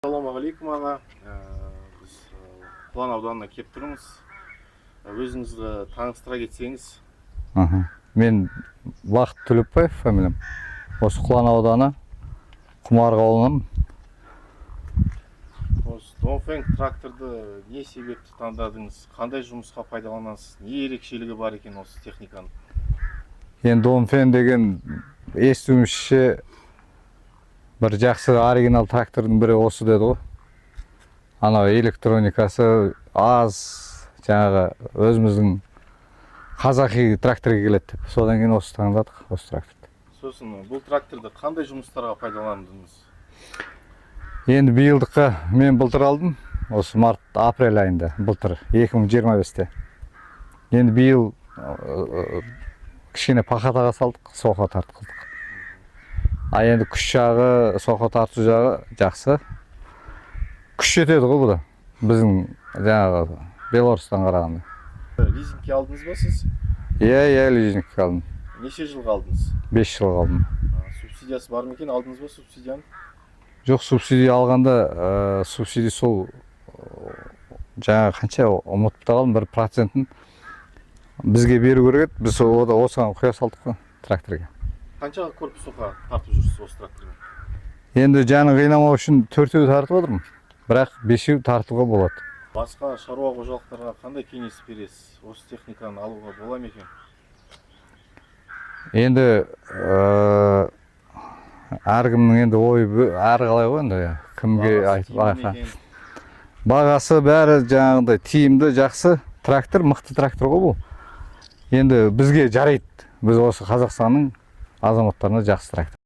Ассалаумағалейкум аға. Біз Құлан ауданына келіп тұрмыз. Өзіңізді таныстыра кетсеңіз. Мен Бақыт Төлепбаев фамилиям. Осы Құлан ауданы Құмарғы ауылынан. Осы Донфeng тракторды не себепті таңдадыңыз? Қандай жұмысқа пайдаланасыз? Не ерекшелігі бар екен осы техниканың? Енді Донфeng деген естуімізше бір жақсы оригинал трактордың бірі осы деді ғой. Анау электроникасы аз, жаңағы өзіміздің қазақи тракторға келеді деп. Содан кейін осы таңдадық, осы тракторды. Сосын бұл тракторды қандай жұмыстарға пайдаландыңыз? Енді биылдыққа мен былтыр алдым, осы март-апрель айында, былтыр 2025-те. Енді биыл кішкене пахатаға салдық, соқа тартқыздық. Енді күш жағы, соқа тарту жағы жақсы. Күш жетеді ғой бұл да, біздің жаңағы Белорустан қарағанда. Лизингке алдыңыз ба сіз? Иә, лизингке алдым. Неше жылға алдыңыз? 5 жылға алдым. Субсидиясы бар ма екен? Алдыңыз ба субсидияны? Жоқ, субсидия алғанда, субсидия сол жаңа қанша ұмытып та қалдым, 1%-ін бізге беру керек еді. Біз осыған құя салдық қой тракторға. Қаншаға корпус соқа тартып жүрсіз осы тракторға? Енді жаны қинамау үшін 4-еу тартып отырмын, бірақ 5-еу тартуға болады. Басқа шаруа қожалықтарға қандай кеңес бересіз? Осы техниканы алуға бола ма екен? Енді әркімнің енді ойы әрқалай ғой, енді кімге айтып. Бағасы бәрі жаңағындай тиімді, жақсы трактор, мықты трактор ғой бұл. Енді бізге жарайды. Біз осы Қазақстанның азаматтарына жақсы трактор.